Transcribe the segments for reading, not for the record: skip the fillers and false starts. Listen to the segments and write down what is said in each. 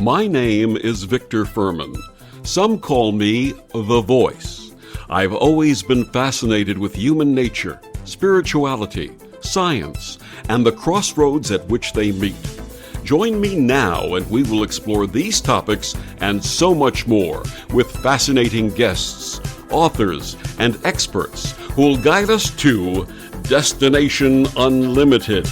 My name is Victor Furman. Some call me the Voice. I've always been fascinated with human nature, spirituality, science, and the crossroads at which they meet. Join me now and we will explore these topics and so much more with fascinating guests, authors, and experts who will guide us to Destination Unlimited.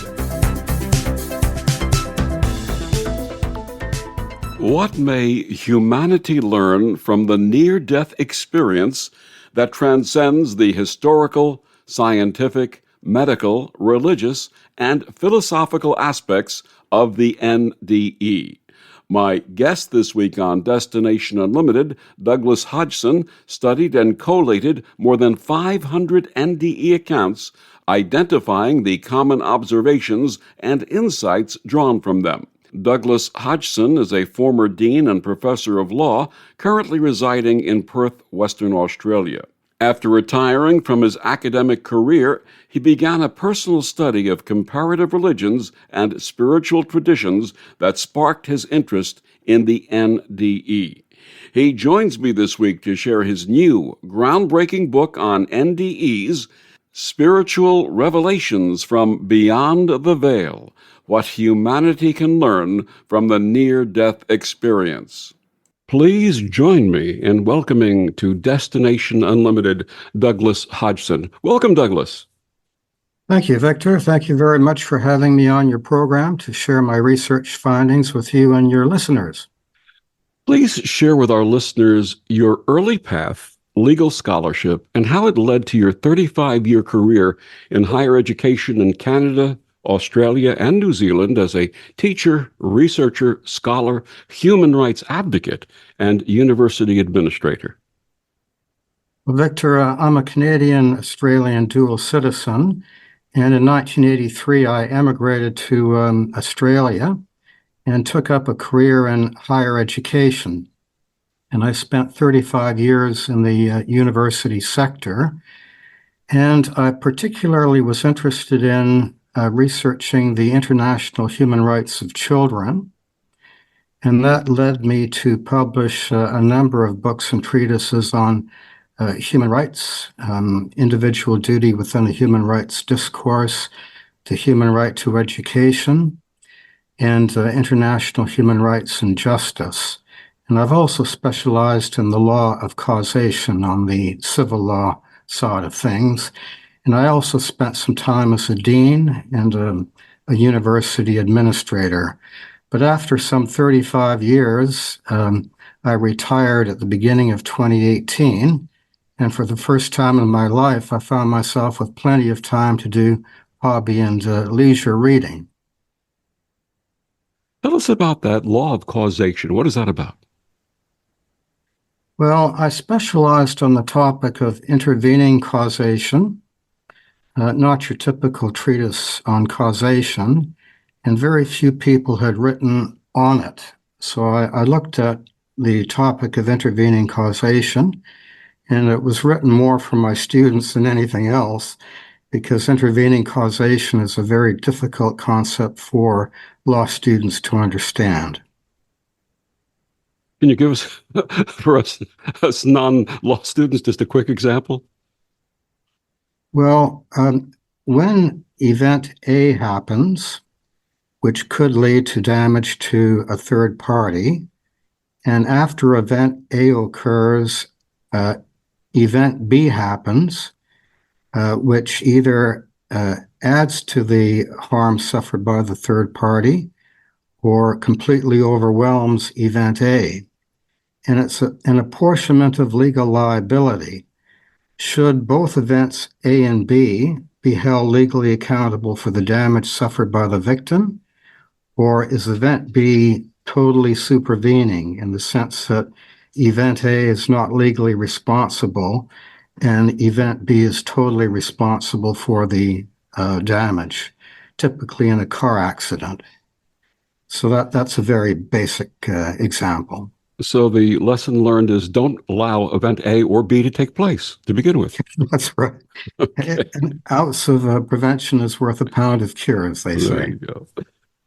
What may humanity learn from the near-death experience that transcends the historical, scientific, medical, religious, and philosophical aspects of the NDE? My guest this week on Destination Unlimited, Douglas Hodgson, studied and collated more than 500 NDE accounts, identifying the common observations and insights drawn from them. Douglas Hodgson is a former dean and professor of law, currently residing in Perth, Western Australia. After retiring from his academic career, he began a personal study of comparative religions and spiritual traditions that sparked his interest in the NDE. He joins me this week to share his new, groundbreaking book on NDEs, Spiritual Revelations from Beyond the Veil: What Humanity Can Learn from the Near-Death Experience. Please join me in welcoming to Destination Unlimited, Douglas Hodgson. Welcome, Douglas. Thank you, Victor. Thank you very much for having me on your program to share my research findings with you and your listeners. Please share with our listeners your early path, legal scholarship, and how it led to your 35-year career in higher education in Canada, Australia, and New Zealand as a teacher, researcher, scholar, human rights advocate, and university administrator. Well, Victor, I'm a Canadian-Australian dual citizen, and in 1983 I emigrated to Australia and took up a career in higher education. And I spent 35 years in the university sector, and I particularly was interested in researching the international human rights of children, and that led me to publish a number of books and treatises on human rights, individual duty within the human rights discourse, the human right to education, and international human rights and justice. And I've also specialized in the law of causation on the civil law side of things. And I also spent some time as a dean and a university administrator. But after some 35 years, I retired at the beginning of 2018. And for the first time in my life, I found myself with plenty of time to do hobby and leisure reading. Tell us about that law of causation. What is that about? Well, I specialized on the topic of intervening causation. Not your typical treatise on causation, and very few people had written on it. So I looked at the topic of intervening causation, and it was written more for my students than anything else, because intervening causation is a very difficult concept for law students to understand. Can you give us, for us non-law students, just a quick example? Well, when event A happens, which could lead to damage to a third party, and after event A occurs, event B happens, which either adds to the harm suffered by the third party or completely overwhelms event A. And it's an apportionment of legal liability. Should both events A and B be held legally accountable for the damage suffered by the victim, or is event B totally supervening in the sense that event A is not legally responsible and event B is totally responsible for the damage, typically in a car accident? So that's a very basic example. So the lesson learned is don't allow event A or B to take place to begin with. That's right. Okay. An ounce of prevention is worth a pound of cure, as they There say. you go.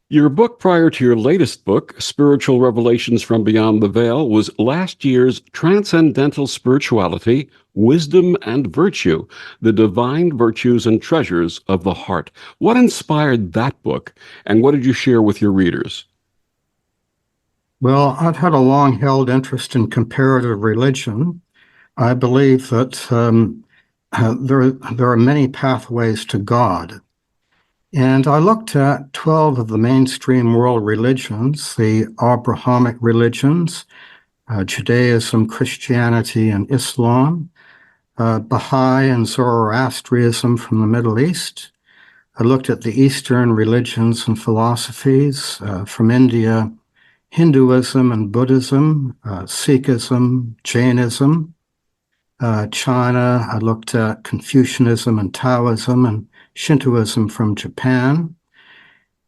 Your book prior to your latest book, Spiritual Revelations from Beyond the Veil, was last year's Transcendental Spirituality, Wisdom and Virtue, the Divine Virtues and Treasures of the Heart. What inspired that book, and what did you share with your readers? Well, I've had a long-held interest in comparative religion. I believe that there are many pathways to God. And I looked at 12 of the mainstream world religions, the Abrahamic religions, Judaism, Christianity, and Islam, Baha'i and Zoroastrianism from the Middle East. I looked at the Eastern religions and philosophies from India, Hinduism and Buddhism, Sikhism, Jainism, China. I looked at Confucianism and Taoism and Shintoism from Japan.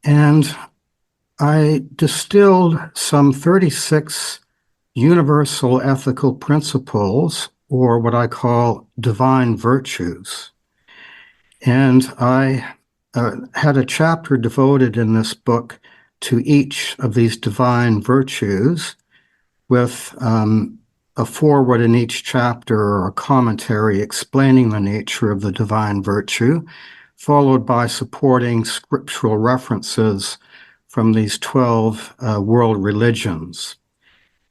And I distilled some 36 universal ethical principles, or what I call divine virtues. And I had a chapter devoted in this book to each of these divine virtues with a foreword in each chapter or a commentary explaining the nature of the divine virtue, followed by supporting scriptural references from these 12 world religions.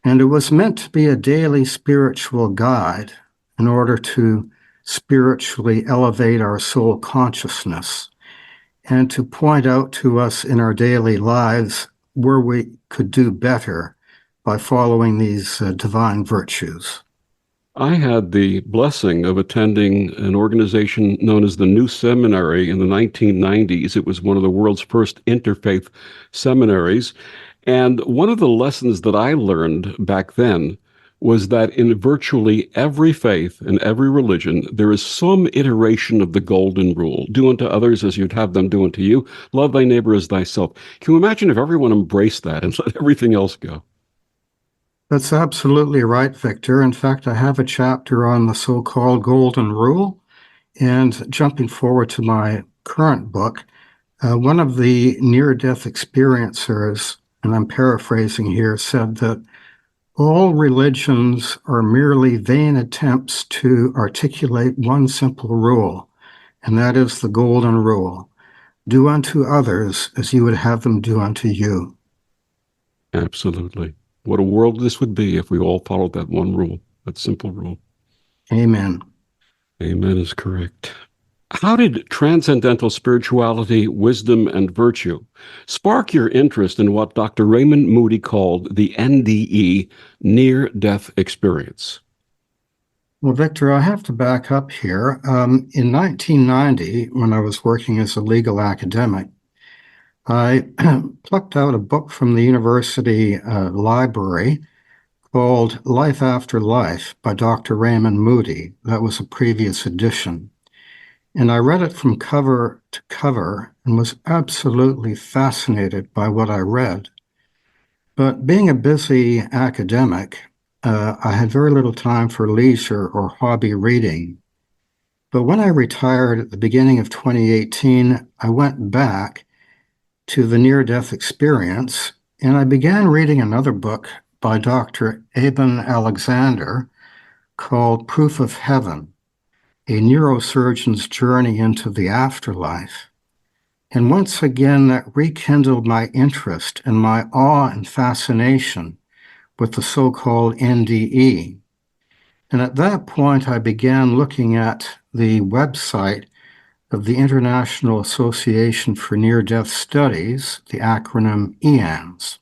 And it was meant to be a daily spiritual guide in order to spiritually elevate our soul consciousness and to point out to us in our daily lives where we could do better by following these divine virtues. I had the blessing of attending an organization known as the New Seminary in the 1990s. It was one of the world's first interfaith seminaries. And one of the lessons that I learned back then was that in virtually every faith and every religion, there is some iteration of the golden rule. Do unto others as you'd have them do unto you. Love thy neighbor as thyself. Can you imagine if everyone embraced that and let everything else go? That's absolutely right, Victor. In fact, I have a chapter on the so-called golden rule. And jumping forward to my current book, one of the near-death experiencers, and I'm paraphrasing here, said that all religions are merely vain attempts to articulate one simple rule, and that is the golden rule. Do unto others as you would have them do unto you. Absolutely. What a world this would be if we all followed that one rule, that simple rule. Amen. Amen is correct. How did transcendental spirituality, wisdom, and virtue spark your interest in what Dr. Raymond Moody called the NDE, near-death experience? Well, Victor, I have to back up here. In 1990, when I was working as a legal academic, I plucked out a book from the university library called Life After Life by Dr. Raymond Moody. That was a previous edition. And I read it from cover to cover and was absolutely fascinated by what I read. But being a busy academic, I had very little time for leisure or hobby reading. But when I retired at the beginning of 2018, I went back to the near-death experience, and I began reading another book by Dr. Eben Alexander called Proof of Heaven, a neurosurgeon's journey into the afterlife. And once again, that rekindled my interest and my awe and fascination with the so-called NDE. And at that point, I began looking at the website of the International Association for Near-Death Studies, the acronym EANS.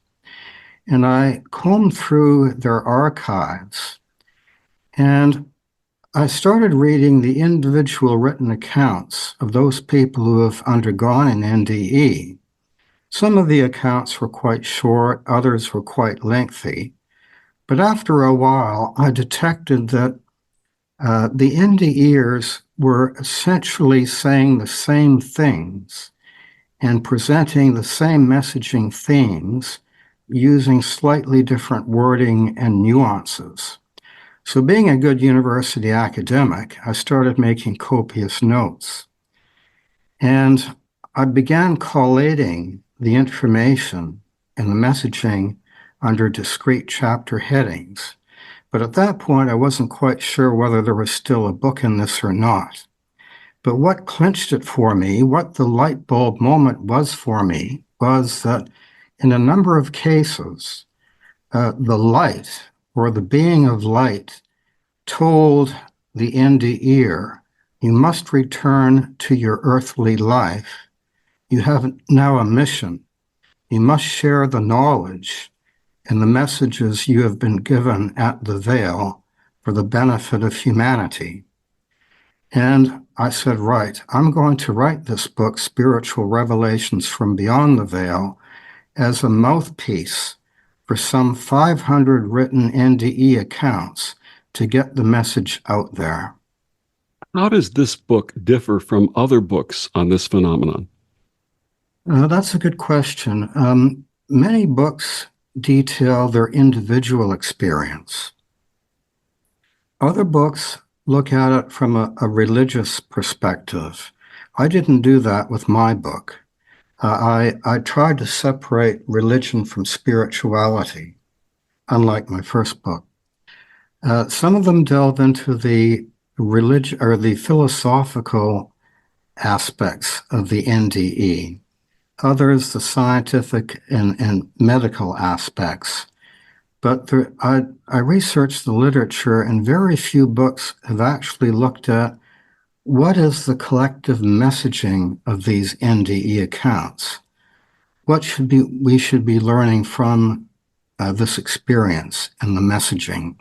And I combed through their archives, and I started reading the individual written accounts of those people who have undergone an NDE. Some of the accounts were quite short, others were quite lengthy. But after a while, I detected that the NDEers were essentially saying the same things and presenting the same messaging themes using slightly different wording and nuances. So being a good university academic, I started making copious notes. And I began collating the information and the messaging under discrete chapter headings. But at that point, I wasn't quite sure whether there was still a book in this or not. But what clinched it for me, what the light bulb moment was for me, was that in a number of cases, the light or the being of light told the NDEer, you must return to your earthly life. You have now a mission. You must share the knowledge and the messages you have been given at the veil for the benefit of humanity. And I said, right, I'm going to write this book, Spiritual Revelations from Beyond the Veil, as a mouthpiece for some 500 written NDE accounts to get the message out there. How does this book differ from other books on this phenomenon? That's a good question. Many books detail their individual experience. Other books look at it from a religious perspective. I didn't do that with my book. I tried to separate religion from spirituality, unlike my first book. Some of them delve into the religion or the philosophical aspects of the NDE. Others, the scientific and medical aspects. But I researched the literature, and very few books have actually looked at what is the collective messaging of these NDE accounts. What we should be learning from this experience and the messaging.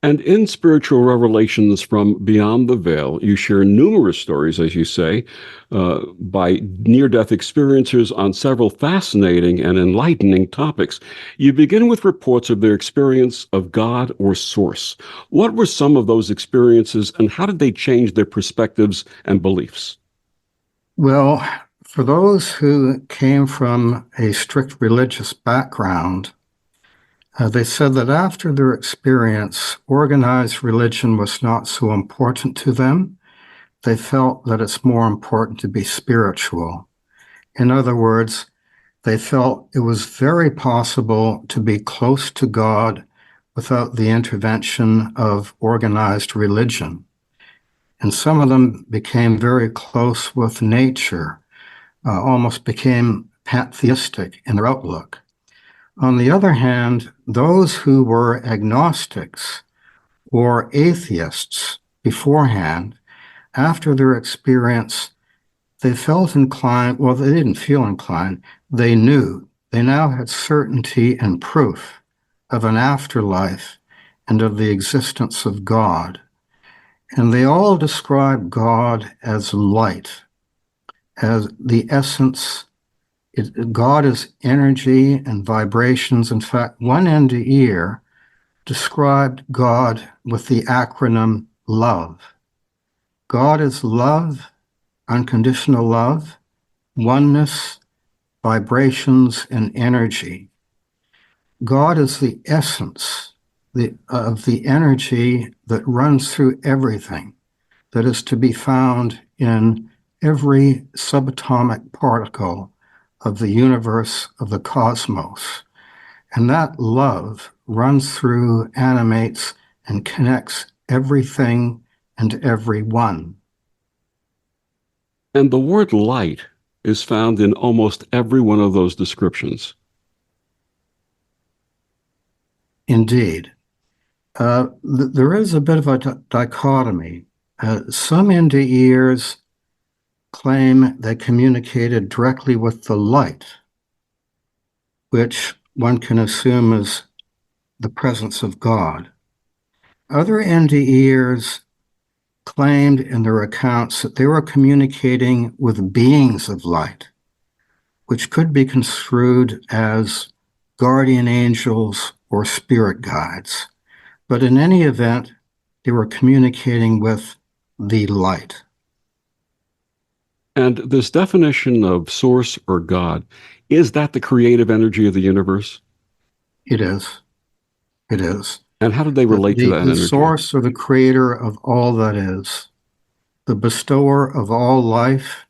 And in Spiritual Revelations from Beyond the Veil, you share numerous stories, as you say, by near-death experiencers on several fascinating and enlightening topics. You begin with reports of their experience of God or Source. What were some of those experiences, and how did they change their perspectives and beliefs? Well, for those who came from a strict religious background, they said that after their experience, organized religion was not so important to them. They felt that it's more important to be spiritual. In other words, they felt it was very possible to be close to God without the intervention of organized religion. And some of them became very close with nature, almost became pantheistic in their outlook. On the other hand, those who were agnostics or atheists beforehand, after their experience, they felt inclined, well, they didn't feel inclined, they knew. They now had certainty and proof of an afterlife and of the existence of God. And they all describe God as light, as the essence. God is energy and vibrations. In fact, one NDEer described God with the acronym LOVE. God is love, unconditional love, oneness, vibrations, and energy. God is the essence of the energy that runs through everything, that is to be found in every subatomic particle of the universe, of the cosmos. And that love runs through, animates, and connects everything and everyone. And the word light is found in almost every one of those descriptions. Indeed. There is a bit of a dichotomy. Some NDEers claim they communicated directly with the light, which one can assume is the presence of God. Other NDEers claimed in their accounts that they were communicating with beings of light, which could be construed as guardian angels or spirit guides. But in any event, they were communicating with the light. And this definition of source or God, is that the creative energy of the universe? It is. It is. And how do they relate to that The energy? source or the creator of all that is, the bestower of all life,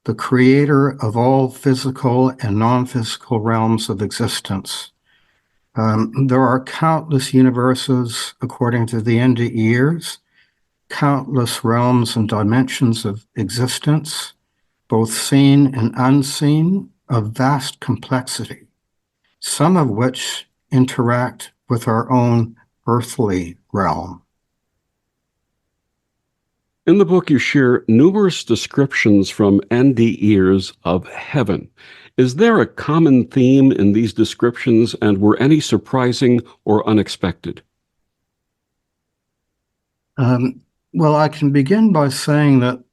the creator of all physical and non-physical realms of existence. There are countless universes, according to the NDEers, countless realms and dimensions of existence, both seen and unseen, of vast complexity, some of which interact with our own earthly realm. In the book, you share numerous descriptions from NDEers of heaven. Is there a common theme in these descriptions, and were any surprising or unexpected? Well, I can begin by saying that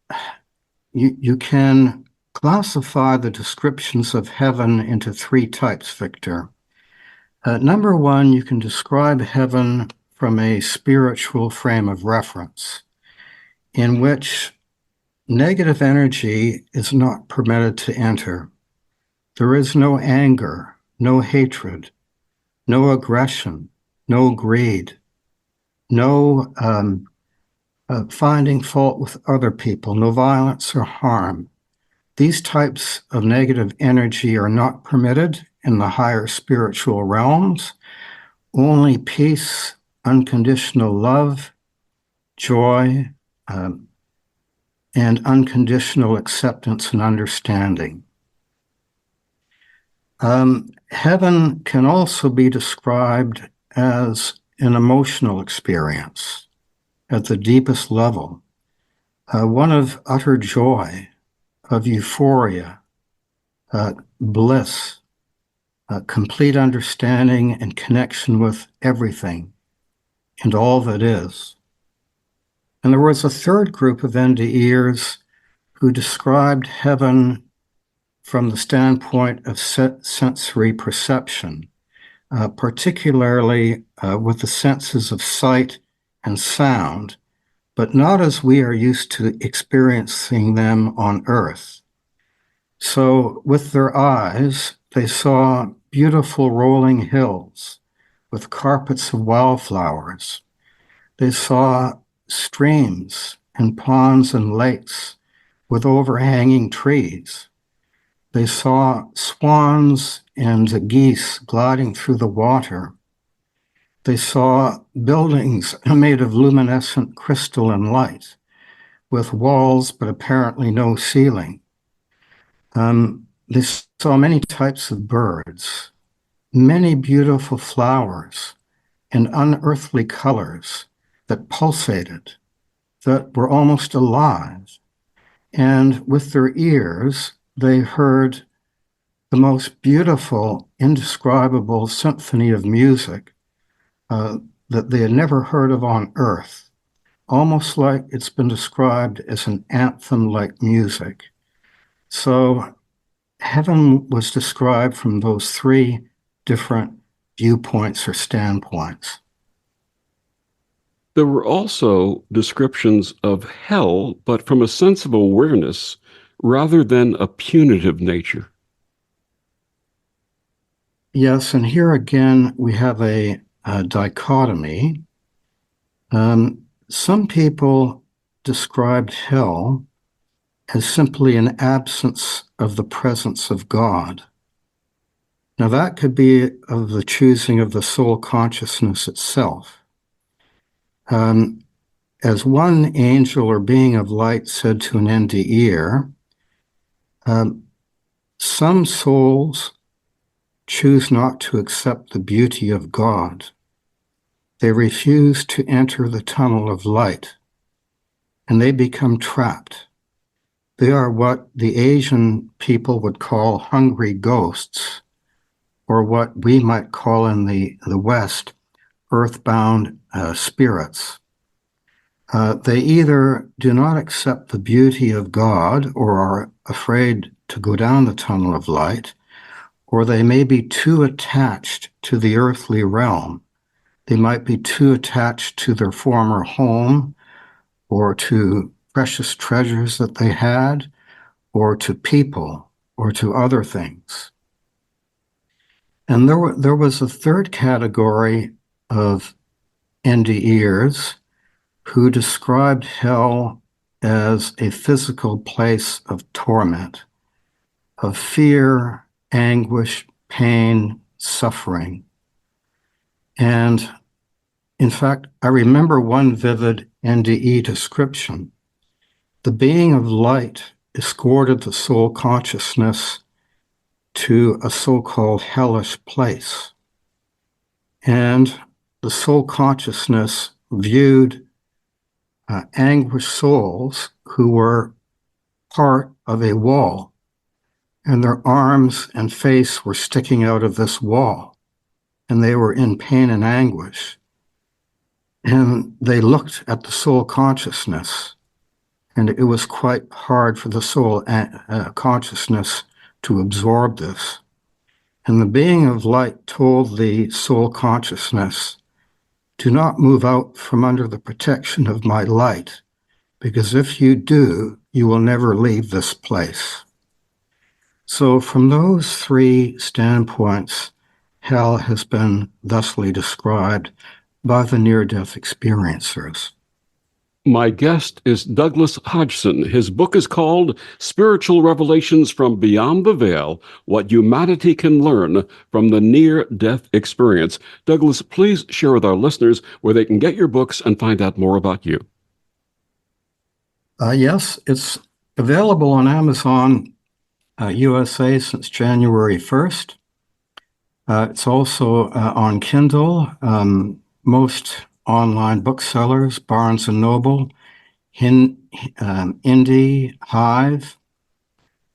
you can classify the descriptions of heaven into three types, Victor. Number one, you can describe heaven from a spiritual frame of reference in which negative energy is not permitted to enter. There is no anger, no hatred, no aggression, no greed, no finding fault with other people, no violence or harm. These types of negative energy are not permitted in the higher spiritual realms. Only peace, unconditional love, joy, and unconditional acceptance and understanding. Heaven can also be described as an emotional experience at the deepest level, one of utter joy, of euphoria, bliss, complete understanding and connection with everything and all that is. And there was a third group of NDEers who described heaven from the standpoint of sensory perception, particularly with the senses of sight and sound, but not as we are used to experiencing them on Earth. So with their eyes, they saw beautiful rolling hills with carpets of wildflowers. They saw streams and ponds and lakes with overhanging trees. They saw swans and geese gliding through the water. They saw buildings made of luminescent crystal and light, with walls but apparently no ceiling. They saw many types of birds, many beautiful flowers, and unearthly colors that pulsated, that were almost alive. And with their ears, they heard the most beautiful, indescribable symphony of music that they had never heard of on Earth, almost like it's been described as an anthem-like music. So heaven was described from those three different viewpoints or standpoints. There were also descriptions of hell, but from a sense of awareness rather than a punitive nature. Yes, and here again we have a dichotomy. Some people described hell as simply an absence of the presence of God. Now that could be of the choosing of the soul consciousness itself. As one angel or being of light said to an NDEer, some souls choose not to accept the beauty of God. They refuse to enter the tunnel of light, and they become trapped. They are what the Asian people would call hungry ghosts, or what we might call in the West, earthbound spirits. They either do not accept the beauty of God or are afraid to go down the tunnel of light, or they may be too attached to the earthly realm. They might be too attached to their former home or to precious treasures that they had, or to people or to other things. And there was a third category of NDEers who described hell as a physical place of torment, of fear, anguish, pain, suffering. And in fact, I remember one vivid NDE description. The being of light escorted the soul consciousness to a so-called hellish place. And the soul consciousness viewed anguished souls who were part of a wall, and their arms and face were sticking out of this wall, and they were in pain and anguish. And they looked at the soul consciousness, and it was quite hard for the soul consciousness to absorb this. And the being of light told the soul consciousness, do not move out from under the protection of my light, because if you do, you will never leave this place. So from those three standpoints, hell has been thusly described by the near-death experiencers. My guest is Douglas Hodgson. His book is called Spiritual Revelations from Beyond the Veil, What Humanity Can Learn from the Near-Death Experience. Douglas, please share with our listeners where they can get your books and find out more about you. Yes, it's available on Amazon USA since January 1st. It's also on Kindle. Most online booksellers, Barnes & Noble, Indie, Hive.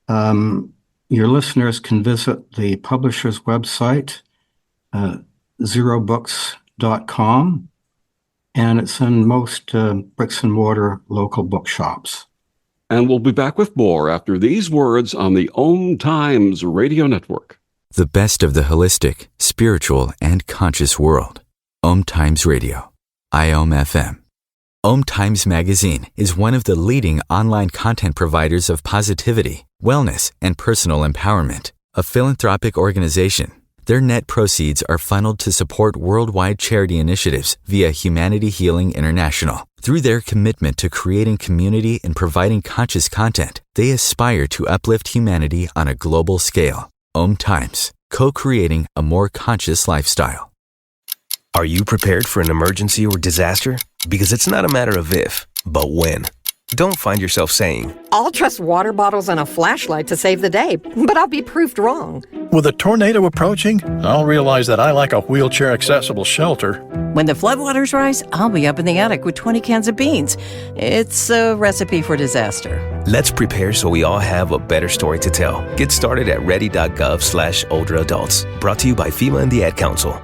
Your listeners can visit the publisher's website, zerobooks.com, and it's in most bricks and mortar local bookshops. And we'll be back with more after these words on the Om Times Radio Network. The best of the holistic, spiritual, and conscious world. Om Times Radio. IOM FM. Om Times Magazine is one of the leading online content providers of positivity, wellness, and personal empowerment. A philanthropic organization, their net proceeds are funneled to support worldwide charity initiatives via Humanity Healing International. Through their commitment to creating community and providing conscious content, they aspire to uplift humanity on a global scale. Om Times, co-creating a more conscious lifestyle. Are you prepared for an emergency or disaster? Because it's not a matter of if, but when. Don't find yourself saying, I'll trust water bottles and a flashlight to save the day, but I'll be proved wrong. With a tornado approaching, I'll realize that I like a wheelchair-accessible shelter. When the floodwaters rise, I'll be up in the attic with 20 cans of beans. It's a recipe for disaster. Let's prepare so we all have a better story to tell. Get started at ready.gov/older adults. Brought to you by FEMA and the Ad Council.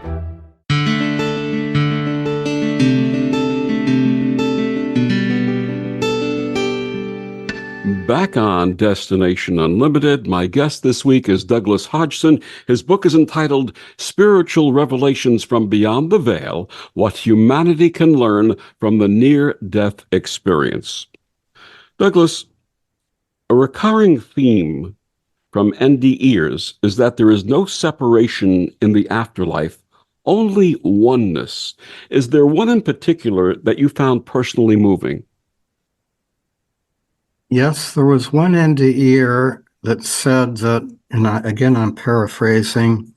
Back on Destination Unlimited, my guest this week is Douglas Hodgson. His book is entitled Spiritual Revelations from Beyond the Veil, What Humanity Can Learn from the Near-Death Experience. Douglas, a recurring theme from NDEers is that there is no separation in the afterlife, only oneness. Is there one in particular that you found personally moving? Yes, there was one NDEer that said that, and I'm paraphrasing,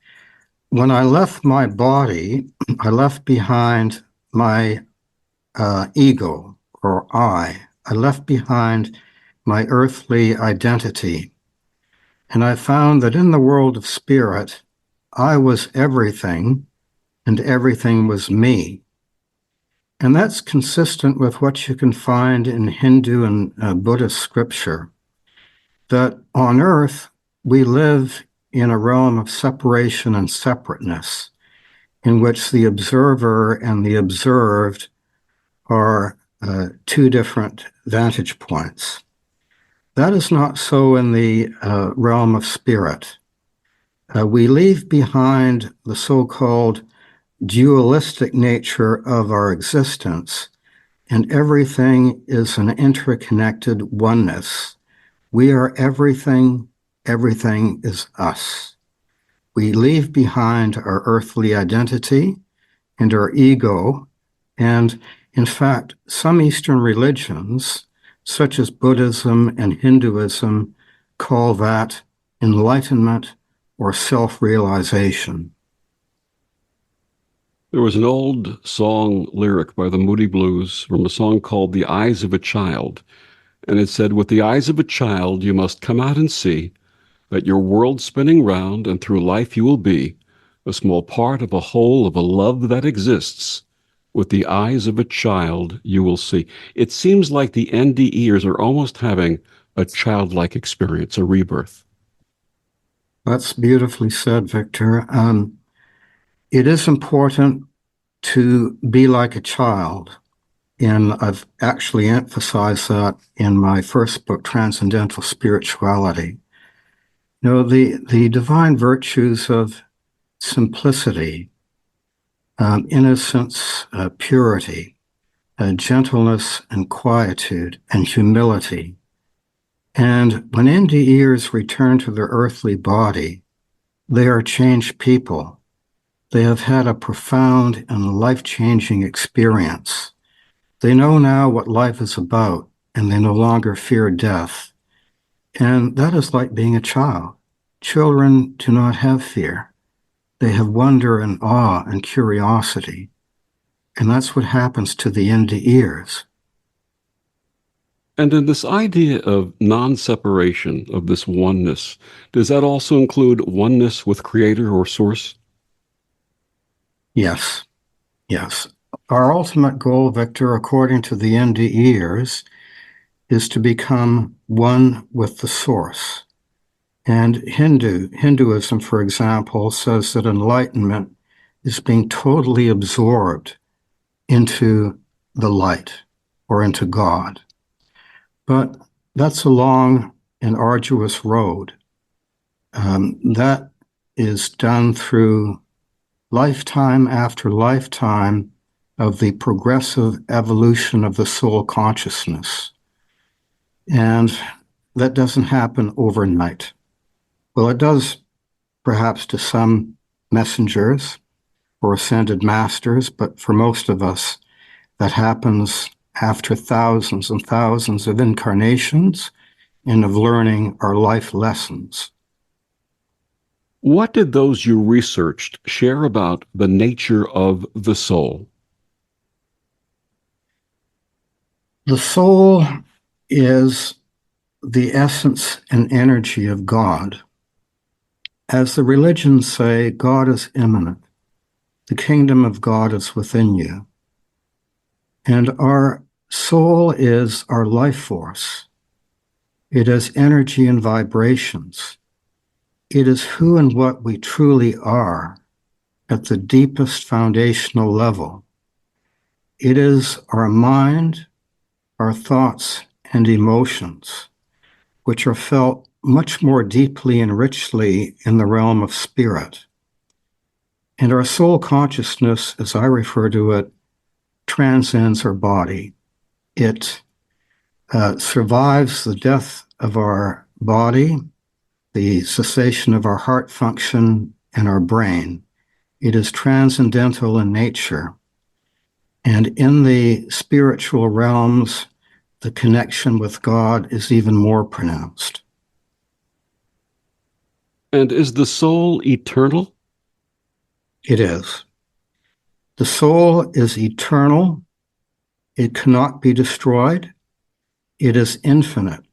when I left my body, I left behind my ego, or I. I left behind my earthly identity. And I found that in the world of spirit, I was everything, and everything was me. And that's consistent with what you can find in Hindu and Buddhist scripture, that on earth, we live in a realm of separation and separateness, in which the observer and the observed are two different vantage points. That is not so in the realm of spirit. We leave behind the so-called dualistic nature of our existence, and everything is an interconnected oneness We are everything. Everything is us. We leave behind our earthly identity and our ego, and in fact, some Eastern religions, such as Buddhism and Hinduism, call that enlightenment or self-realization. There was an old song lyric by the Moody Blues from a song called The Eyes of a Child, and it said, "With the eyes of a child you must come out and see that your world's spinning round, and through life you will be a small part of a whole of a love that exists. With the eyes of a child you will see." It seems like the NDEers are almost having a childlike experience, a rebirth. That's beautifully said, Victor. It is important to be like a child, and I've actually emphasized that in my first book, Transcendental Spirituality. You know, the divine virtues of simplicity, innocence, purity, gentleness and quietude and humility. And when NDEers return to their earthly body, they are changed people. They have had a profound and life-changing experience. They know now what life is about, and they no longer fear death. And that is like being a child. Children do not have fear. They have wonder and awe and curiosity. And that's what happens to the NDEers. And in this idea of non-separation, of this oneness, does that also include oneness with Creator or Source? Yes, yes. Our ultimate goal, Victor, according to the NDEers, is to become one with the Source. And Hinduism, for example, says that enlightenment is being totally absorbed into the light or into God. But that's a long and arduous road. That is done through lifetime after lifetime of the progressive evolution of the soul consciousness. And that doesn't happen overnight. Well, it does perhaps to some messengers or ascended masters, but for most of us, that happens after thousands and thousands of incarnations and of learning our life lessons. What did those you researched share about the nature of the soul? The soul is the essence and energy of God. As the religions say, God is immanent. The kingdom of God is within you. And our soul is our life force. It is energy and vibrations. It is who and what we truly are at the deepest foundational level. It is our mind, our thoughts, and emotions, which are felt much more deeply and richly in the realm of spirit. And our soul consciousness, as I refer to it, transcends our body. It survives the death of our body, the cessation of our heart function and our brain. It is transcendental in nature. And in the spiritual realms, the connection with God is even more pronounced. And is the soul eternal? It is. The soul is eternal. It cannot be destroyed. It is infinite.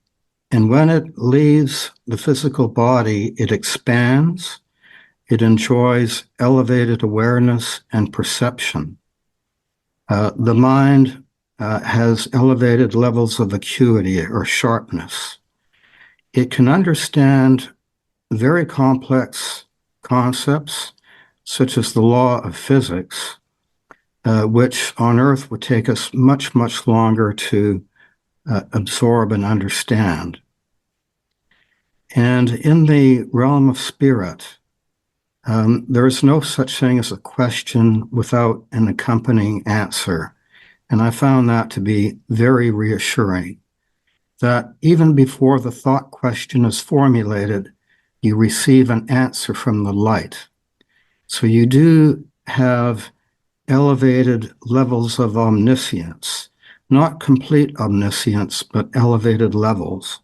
And when it leaves the physical body, it expands. It enjoys elevated awareness and perception. The mind has elevated levels of acuity or sharpness. It can understand very complex concepts, such as the law of physics, which on Earth would take us much, much longer to absorb and understand. And in the realm of spirit, there is no such thing as a question without an accompanying answer. And I found that to be very reassuring. that even before the thought question is formulated, you receive an answer from the light. So you do have elevated levels of omniscience, not complete omniscience, but elevated levels.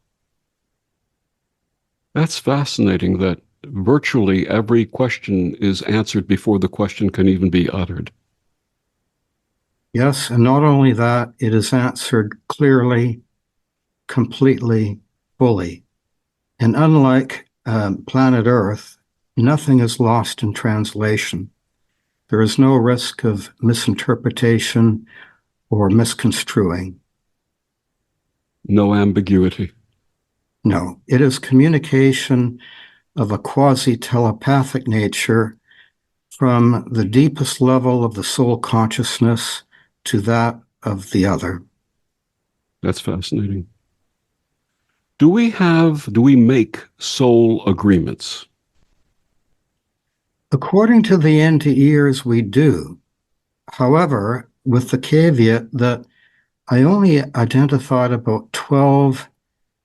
That's fascinating that virtually every question is answered before the question can even be uttered. Yes, and not only that, it is answered clearly, completely, fully. And unlike planet Earth, nothing is lost in translation. There is no risk of misinterpretation or misconstruing. No ambiguity. No, it is communication of a quasi-telepathic nature from the deepest level of the soul consciousness to that of the other. That's fascinating. Do we make soul agreements? According to the NDEers, we do. However, with the caveat that I only identified about 12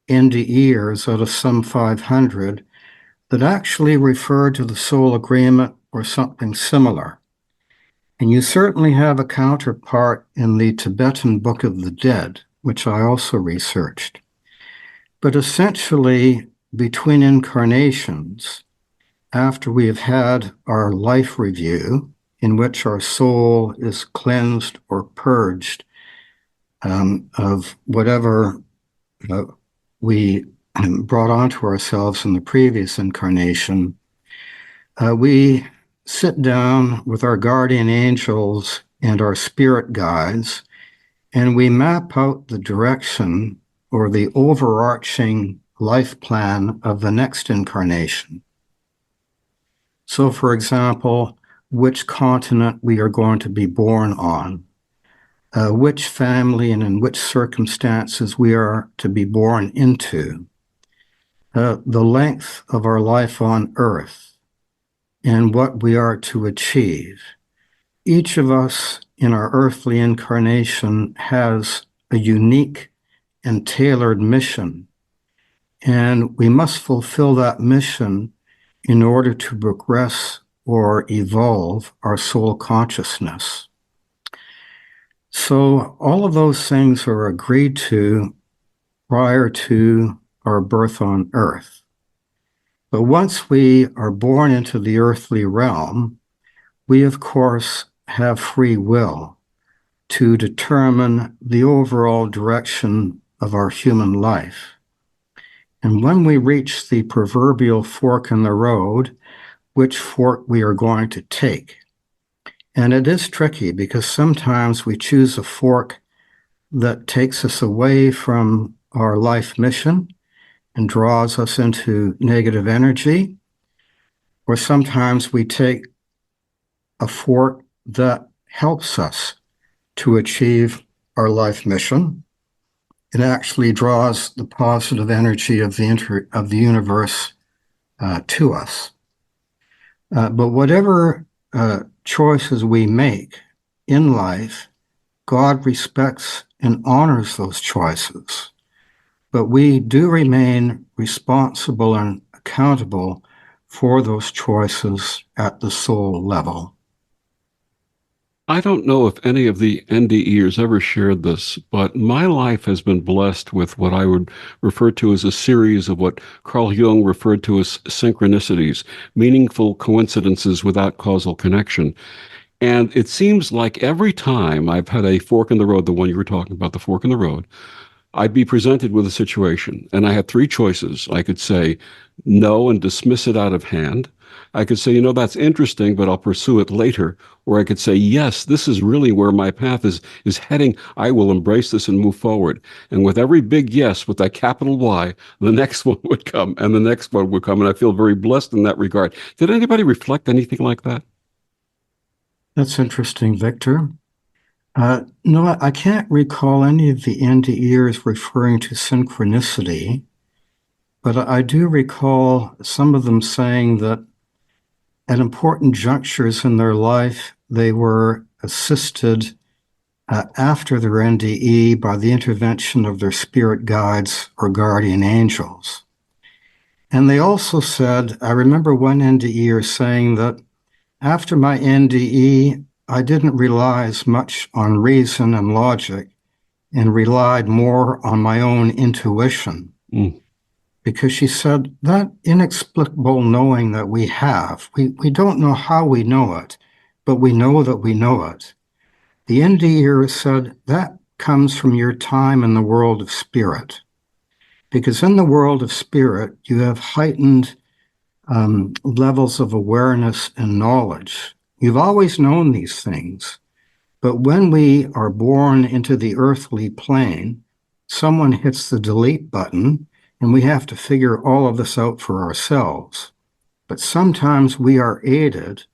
NDEers out of some 500 that actually refer to the soul agreement or something similar. And you certainly have a counterpart in the Tibetan Book of the Dead, which I also researched. But essentially, between incarnations, after we have had our life review, in which our soul is cleansed or purged of whatever we brought onto ourselves in the previous incarnation, we sit down with our guardian angels and our spirit guides, and we map out the direction or the overarching life plan of the next incarnation. So, for example, which continent we are going to be born on, which family and in which circumstances we are to be born into, the length of our life on Earth, and what we are to achieve. Each of us in our earthly incarnation has a unique and tailored mission, and we must fulfill that mission in order to progress or evolve our soul consciousness. So all of those things are agreed to prior to our birth on Earth. But once we are born into the earthly realm, we of course have free will to determine the overall direction of our human life. And when we reach the proverbial fork in the road, which fork we are going to take. And it is tricky because sometimes we choose a fork that takes us away from our life mission and draws us into negative energy, or sometimes we take a fork that helps us to achieve our life mission. It actually draws the positive energy of the universe to us. But whatever choices we make in life, God respects and honors those choices. But we do remain responsible and accountable for those choices at the soul level. I don't know if any of the NDEers ever shared this, but my life has been blessed with what I would refer to as a series of what Carl Jung referred to as synchronicities, meaningful coincidences without causal connection. And it seems like every time I've had a fork in the road, the one you were talking about, the fork in the road, I'd be presented with a situation, and I had three choices. I could say no and dismiss it out of hand. I could say, that's interesting, but I'll pursue it later. Or I could say, yes, this is really where my path is heading. I will embrace this and move forward. And with every big yes, with that capital Y, the next one would come, and the next one would come. And I feel very blessed in that regard. Did anybody reflect anything like that? That's interesting, Victor. No, I can't recall any of the NDEers referring to synchronicity, but I do recall some of them saying that at important junctures in their life, they were assisted after their NDE by the intervention of their spirit guides or guardian angels. And they also said, I remember one NDEer saying that after my NDE, I didn't rely as much on reason and logic and relied more on my own intuition. Because she said that inexplicable knowing that we have, we don't know how we know it, but we know that we know it. The NDEer said that comes from your time in the world of spirit. Because in the world of spirit, you have heightened levels of awareness and knowledge. You've always known these things. But when we are born into the earthly plane, someone hits the delete button and we have to figure all of this out for ourselves. But sometimes we are aided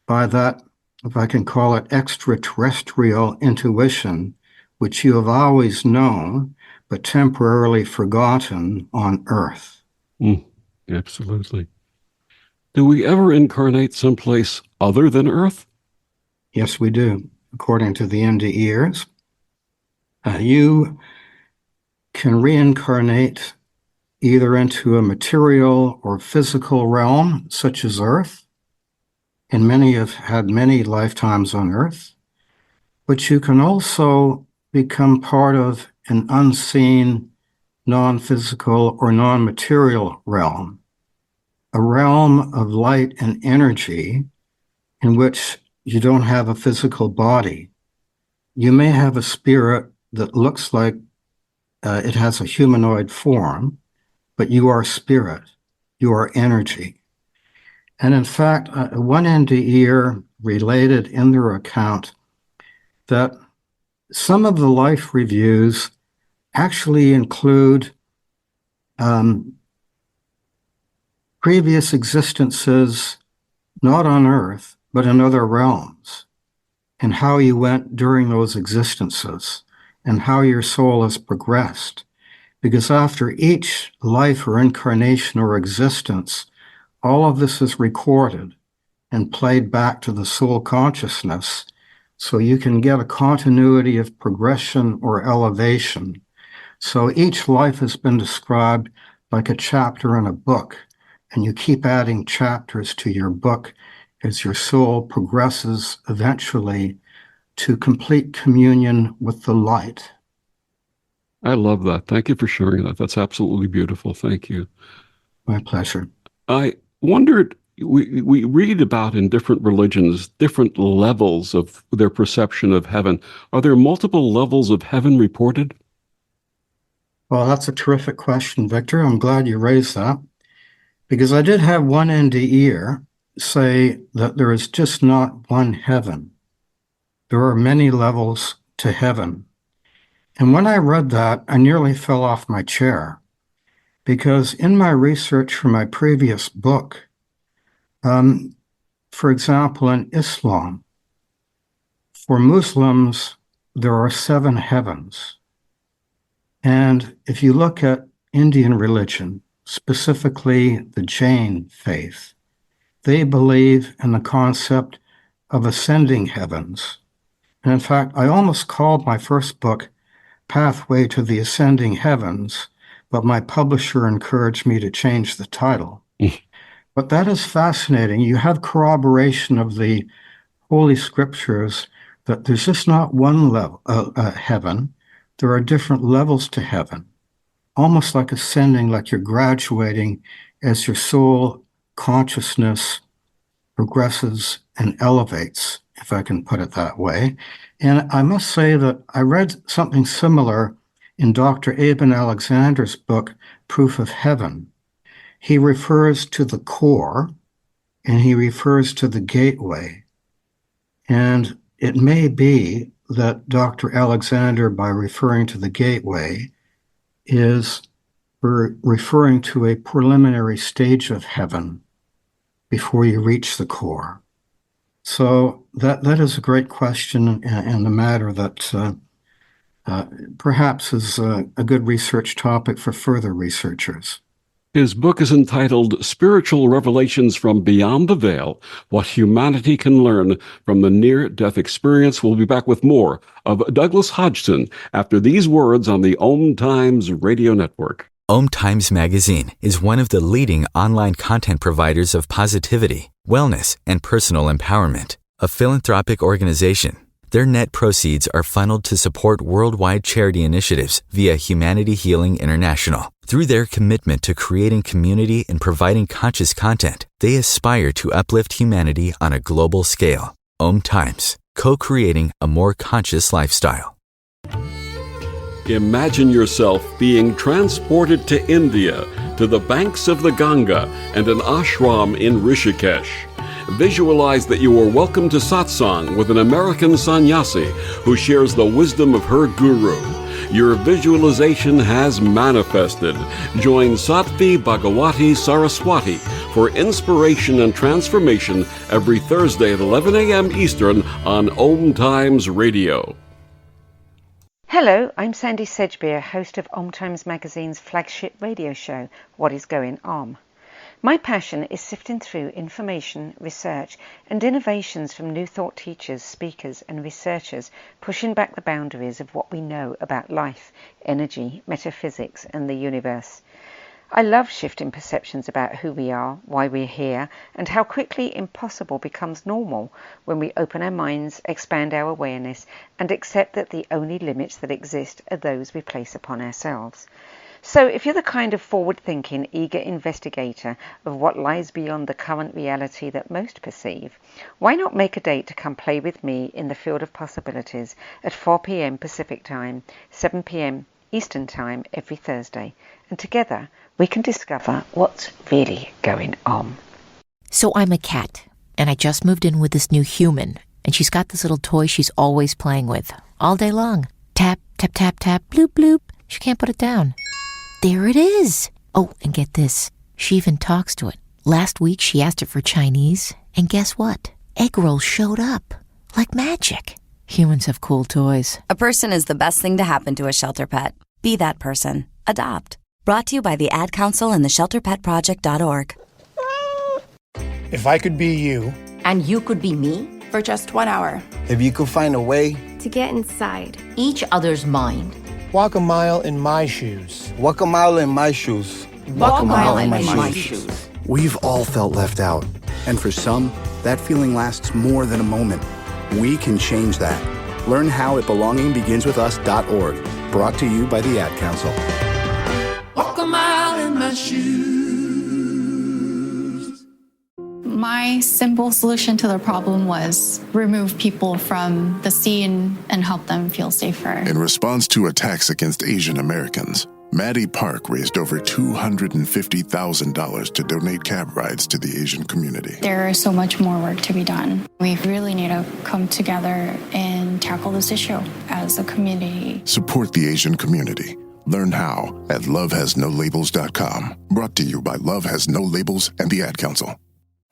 by that, if I can call it, extraterrestrial intuition, which you have always known, but temporarily forgotten on Earth. Absolutely. Do we ever incarnate someplace other than Earth? Yes, we do. According to the NDEers, you can reincarnate either into a material or physical realm, such as Earth, and many have had many lifetimes on Earth, but you can also become part of an unseen, non-physical or non-material realm, a realm of light and energy in which you don't have a physical body. You may have a spirit that looks like it has a humanoid form, but you are spirit, you are energy. And in fact, one NDEer related in their account that some of the life reviews actually include previous existences, not on Earth, but in other realms, and how you went during those existences, and how your soul has progressed. Because after each life or incarnation or existence, all of this is recorded and played back to the soul consciousness, so you can get a continuity of progression or elevation. So each life has been described like a chapter in a book, and you keep adding chapters to your book as your soul progresses eventually to complete communion with the light. I love that. Thank you for sharing that. That's absolutely beautiful. Thank you. My pleasure. I wondered, we read about in different religions, different levels of their perception of heaven. Are there multiple levels of heaven reported? Well, that's a terrific question, Victor. I'm glad you raised that, because I did have one NDEer say that there is just not one heaven. There are many levels to heaven. And when I read that, I nearly fell off my chair, because in my research for my previous book, for example, in Islam, for Muslims, there are 7 heavens. And if you look at Indian religion, specifically the Jain faith, they believe in the concept of ascending heavens. And in fact, I almost called my first book Pathway to the Ascending Heavens, but my publisher encouraged me to change the title. But that is fascinating. You have corroboration of the Holy Scriptures that there's just not one level, heaven. There are different levels to heaven, almost like ascending, like you're graduating as your soul consciousness progresses and elevates, if I can put it that way. And I must say that I read something similar in Dr. Eben Alexander's book, Proof of Heaven. He refers to the core and he refers to the gateway. And it may be that Dr. Alexander, by referring to the gateway, is referring to a preliminary stage of heaven before you reach the core. So that is a great question and a matter that perhaps is a good research topic for further researchers. His book is entitled Spiritual Revelations from Beyond the Veil, What Humanity Can Learn from the Near-Death Experience. We'll be back with more of Douglas Hodgson after these words on the Om Times Radio Network. Om Times Magazine is one of the leading online content providers of positivity, wellness, and personal empowerment. A philanthropic organization, their net proceeds are funneled to support worldwide charity initiatives via Humanity Healing International. Through their commitment to creating community and providing conscious content, they aspire to uplift humanity on a global scale. Om Times, co-creating a more conscious lifestyle. Imagine yourself being transported to India, to the banks of the Ganga and an ashram in Rishikesh. Visualize that you are welcome to satsang with an American sannyasi who shares the wisdom of her guru. Your visualization has manifested. Join Sattvi Bhagawati Saraswati for inspiration and transformation every Thursday at 11 a.m. Eastern on Om Times Radio. Hello, I'm Sandy Sedgbeer, host of Om Times Magazine's flagship radio show, What is Going Om. My passion is sifting through information, research, and innovations from new thought teachers, speakers, and researchers pushing back the boundaries of what we know about life, energy, metaphysics, and the universe. I love shifting perceptions about who we are, why we're here, and how quickly impossible becomes normal when we open our minds, expand our awareness, and accept that the only limits that exist are those we place upon ourselves. So if you're the kind of forward-thinking, eager investigator of what lies beyond the current reality that most perceive, why not make a date to come play with me in the field of possibilities at 4 p.m. Pacific Time, 7 p.m. Eastern Time every Thursday, and together we can discover what's really going on. So I'm a cat, and I just moved in with this new human, and she's got this little toy she's always playing with, all day long. Tap, tap, tap, tap, bloop, bloop. She can't put it down. There it is. Oh, and get this. She even talks to it. Last week, she asked it for Chinese, and guess what? Egg rolls showed up. Like magic. Humans have cool toys. A person is the best thing to happen to a shelter pet. Be that person. Adopt. Brought to you by the Ad Council and the ShelterPetProject.org. If I could be you. And you could be me? For just 1 hour. If you could find a way to get inside each other's mind. Walk a mile in my shoes. Walk a mile in my shoes. Walk a mile in my shoes. We've all felt left out. And for some, that feeling lasts more than a moment. We can change that. Learn how at belongingbeginswithus.org. Brought to you by the Ad Council. Walk a mile in my shoes. My simple solution to the problem was remove people from the scene and help them feel safer. In response to attacks against Asian Americans, Maddie Park raised over $250,000 to donate cab rides to the Asian community. There is so much more work to be done. We really need to come together and tackle this issue as a community. Support the Asian community. Learn how at lovehasnolabels.com. Brought to you by Love Has No Labels and the Ad Council.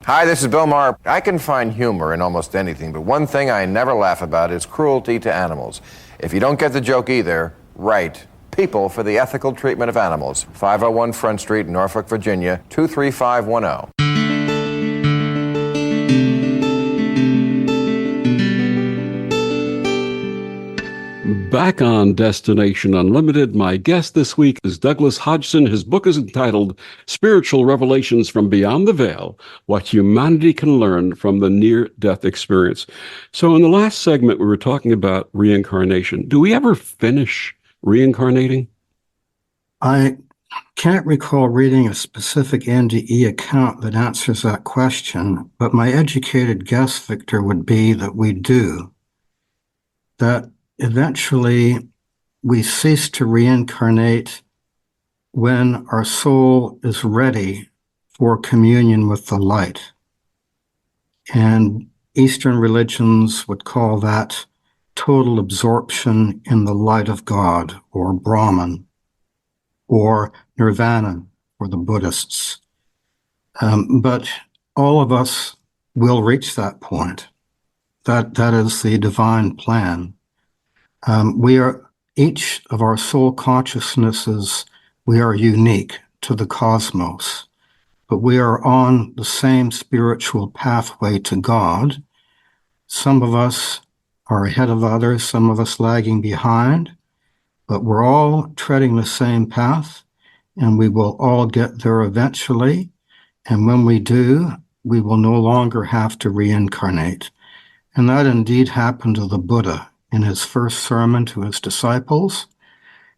Hi, this is Bill Maher. I can find humor in almost anything, but one thing I never laugh about is cruelty to animals. If you don't get the joke either, write People for the Ethical Treatment of Animals, 501 Front Street, Norfolk, Virginia, 23510. Back on Destination Unlimited, my guest this week is Douglas Hodgson. His book is entitled Spiritual Revelations from Beyond the Veil, What Humanity Can Learn from the Near-Death Experience. So in the last segment, we were talking about reincarnation. Do we ever finish reincarnating? I can't recall reading a specific NDE account that answers that question, but my educated guess, Victor, would be that we do. That eventually, we cease to reincarnate when our soul is ready for communion with the light. And Eastern religions would call that total absorption in the light of God, or Brahman, or Nirvana for the Buddhists. But all of us will reach that point. That is the divine plan. We are, each of our soul consciousnesses, we are unique. to the cosmos, but we are on the same spiritual pathway to God. Some of us are ahead of others, some of us lagging behind, but we're all treading the same path, and we will all get there eventually. And when we do, we will no longer have to reincarnate. And that indeed happened to the Buddha. In his first sermon to his disciples,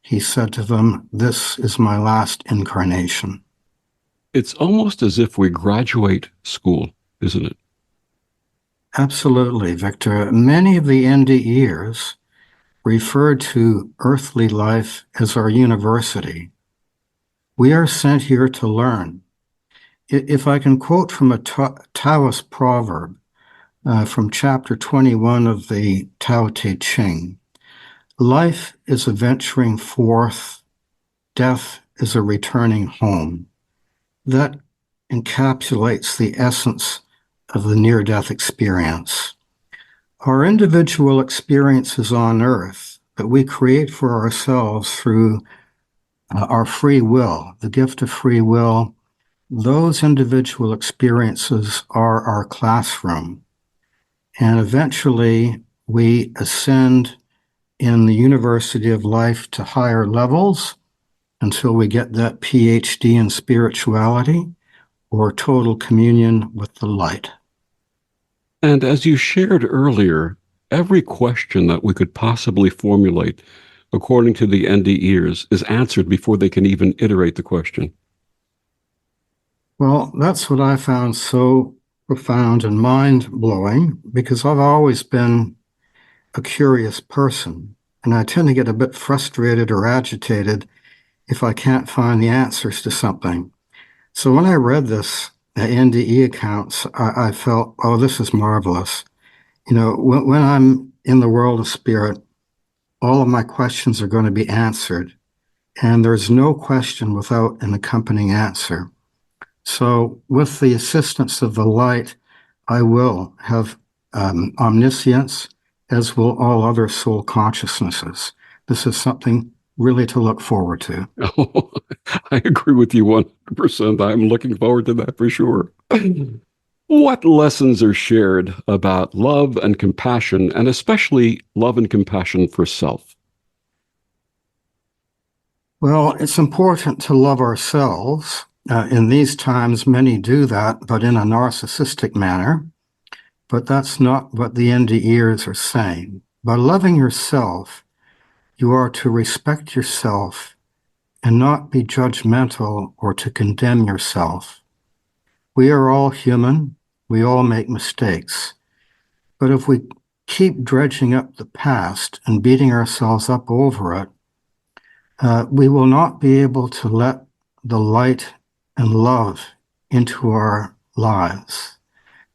he said to them, "This is my last incarnation." It's almost as if we graduate school, isn't it? Absolutely, Victor. Many of the NDEers refer to earthly life as our university. We are sent here to learn. If I can quote from a Taoist proverb from chapter 21 of the Tao Te Ching, life is a venturing forth, death is a returning home. That encapsulates the essence of the near-death experience. Our individual experiences on Earth that we create for ourselves through our free will, the gift of free will, those individual experiences are our classroom. And eventually we ascend in the University of Life to higher levels until we get that PhD in spirituality or total communion with the light. And as you shared earlier, every question that we could possibly formulate, according to the NDEers, is answered before they can even iterate the question. Well, that's what I found so profound and mind-blowing, because I've always been a curious person, and I tend to get a bit frustrated or agitated if I can't find the answers to something. So when I read this NDE accounts, I felt, oh, this is marvelous. You know, when I'm in the world of spirit, all of my questions are going to be answered, and there's no question without an accompanying answer. So with the assistance of the light, I will have omniscience, as will all other soul consciousnesses. This is something really to look forward to. Oh, I agree with you 100%. I'm looking forward to that for sure. What lessons are shared about love and compassion, and especially love and compassion for self? Well, it's important to love ourselves. In these times, many do that, but in a narcissistic manner. But that's not what the NDEers are saying. By loving yourself, you are to respect yourself and not be judgmental or to condemn yourself. We are all human. We all make mistakes. But if we keep dredging up the past and beating ourselves up over it, we will not be able to let the light and love into our lives,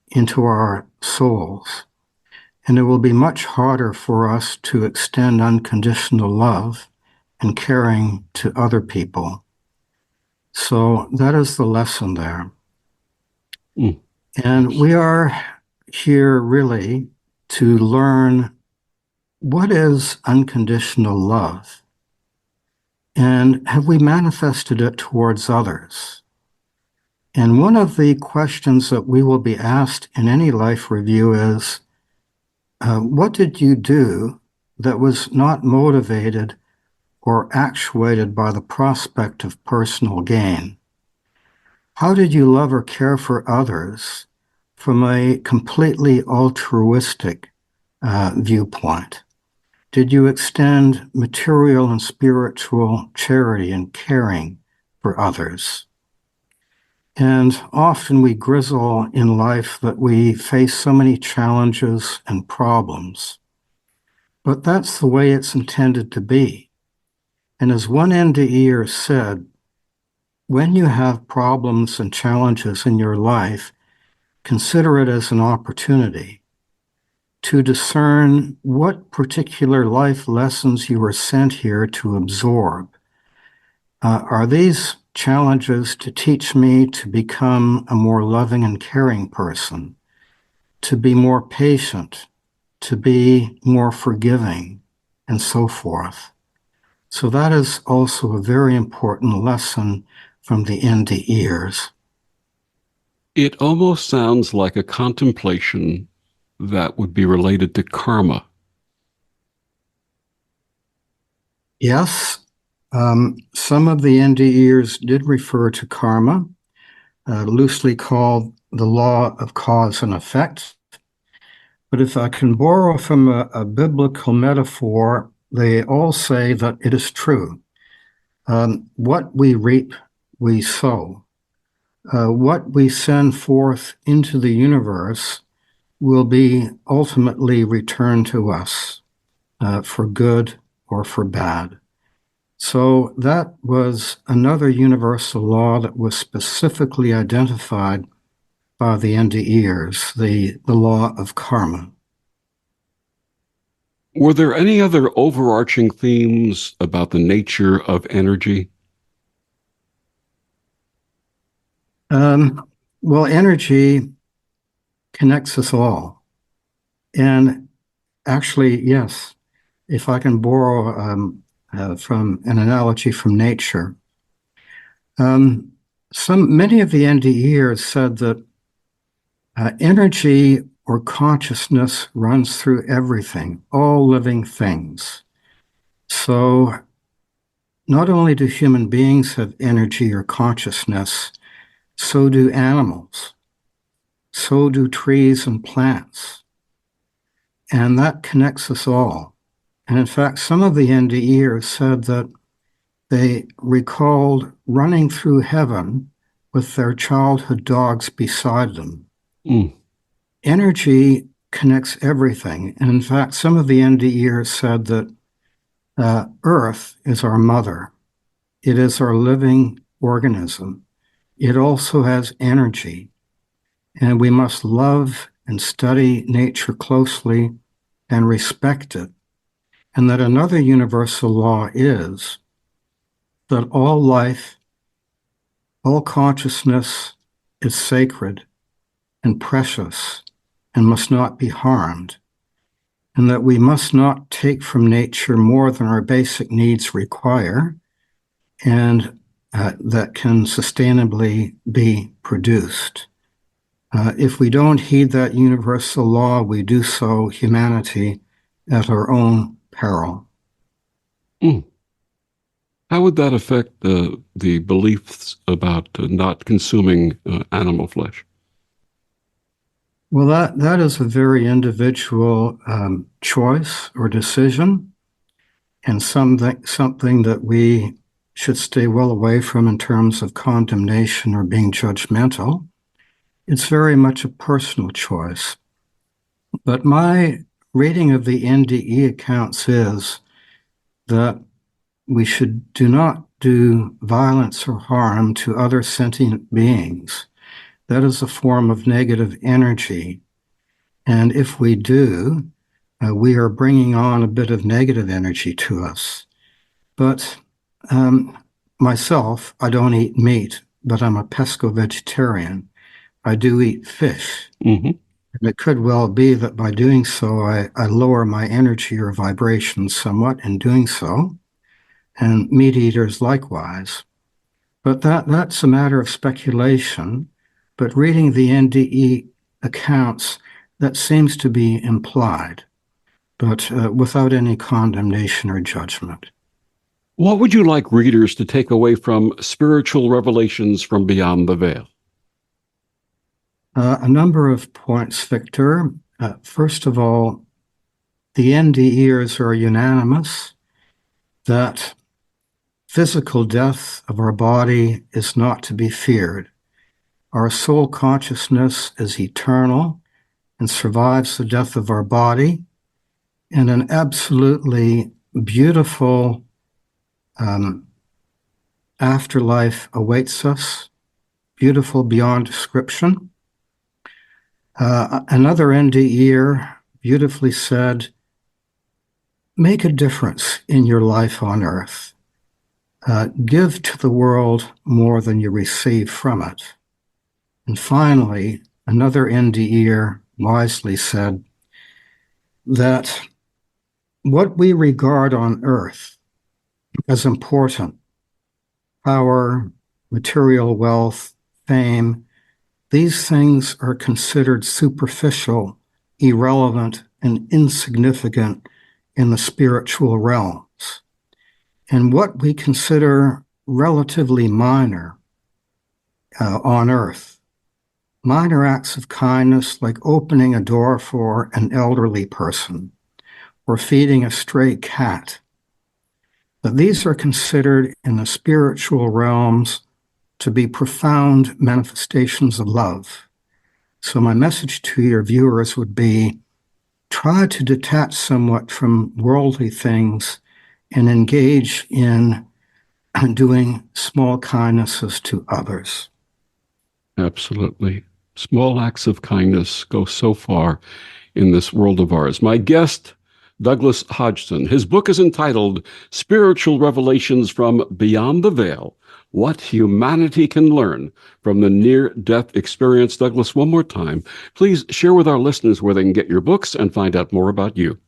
into our souls. And it will be much harder for us to extend unconditional love and caring to other people. So that is the lesson there. Mm. And we are here really to learn what is unconditional love, and have we manifested it towards others? And one of the questions that we will be asked in any life review is, what did you do that was not motivated or actuated by the prospect of personal gain? How did you love or care for others from a completely altruistic viewpoint? Did you extend material and spiritual charity and caring for others? And often we grizzle in life that we face so many challenges and problems. But that's the way it's intended to be. And as one NDEer said, when you have problems and challenges in your life, consider it as an opportunity to discern what particular life lessons you were sent here to absorb. Are these challenges to teach me to become a more loving and caring person, to be more patient, to be more forgiving, and so forth? So that is also a very important lesson from the NDEers. It almost sounds like a contemplation that would be related to karma. Yes, some of the NDEers did refer to karma, loosely called the law of cause and effect. But if I can borrow from a biblical metaphor, they all say that it is true. What we reap, we sow. What we send forth into the universe will be ultimately returned to us for good or for bad. So that was another universal law that was specifically identified by the NDEers, the law of karma. Were there any other overarching themes about the nature of energy? Well, energy connects us all. And actually, yes, if I can borrow from an analogy from nature, many of the NDEers said that energy or consciousness runs through everything, all living things. So not only do human beings have energy or consciousness, so do animals, so do trees and plants. And that connects us all. And in fact, some of the NDEers said that they recalled running through heaven with their childhood dogs beside them. Energy connects everything. And in fact, some of the NDEers said that Earth is our mother. It is our living organism. It also has energy. And we must love and study nature closely and respect it. And that another universal law is that all life, all consciousness is sacred and precious and must not be harmed, and that we must not take from nature more than our basic needs require, and that can sustainably be produced. If we don't heed that universal law, we do so, humanity, at our own peril. How would that affect the beliefs about not consuming animal flesh? Well, that is a very individual choice or decision, and something that we should stay well away from in terms of condemnation or being judgmental. It's very much a personal choice. But my reading of the NDE accounts is that we do not do violence or harm to other sentient beings. That is a form of negative energy. And if we do, we are bringing on a bit of negative energy to us. But myself, I don't eat meat, but I'm a pesco-vegetarian. I do eat fish. And it could well be that by doing so, I lower my energy or vibration somewhat in doing so, and meat eaters likewise. But that's a matter of speculation. But reading the NDE accounts, that seems to be implied, but without any condemnation or judgment. What would you like readers to take away from spiritual revelations from beyond the veil? A number of points, Victor. First of all, the NDEers are unanimous that physical death of our body is not to be feared. Our soul consciousness is eternal and survives the death of our body, and an absolutely beautiful afterlife awaits us, beautiful beyond description. Another NDEer beautifully said, make a difference in your life on earth. Give to the world more than you receive from it. And finally, another NDEer wisely said that what we regard on earth as important, power, material wealth, fame, these things are considered superficial, irrelevant, and insignificant in the spiritual realms. And what we consider relatively minor on earth, minor acts of kindness like opening a door for an elderly person or feeding a stray cat, but these are considered in the spiritual realms to be profound manifestations of love. So my message to your viewers would be, try to detach somewhat from worldly things and engage in doing small kindnesses to others. Absolutely. Small acts of kindness go so far in this world of ours. My guest, Douglas Hodgson. His book is entitled Spiritual Revelations from Beyond the Veil, What Humanity Can Learn from the Near-Death Experience. Douglas, one more time, please share with our listeners where they can get your books and find out more about you.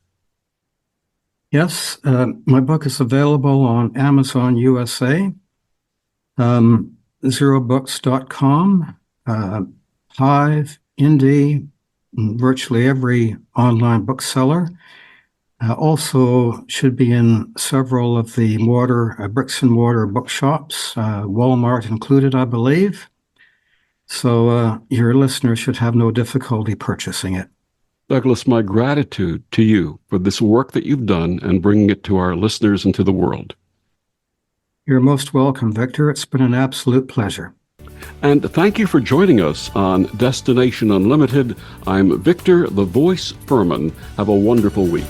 Yes, my book is available on Amazon USA, zerobooks.com, Hive, Indie, virtually every online bookseller. Also should be in several of the bricks and mortar bookshops, Walmart included, I believe. So your listeners should have no difficulty purchasing it. Douglas, my gratitude to you for this work that you've done and bringing it to our listeners and to the world. You're most welcome, Victor. It's been an absolute pleasure. And thank you for joining us on Destination Unlimited. I'm Victor the Voice Furman. Have a wonderful week.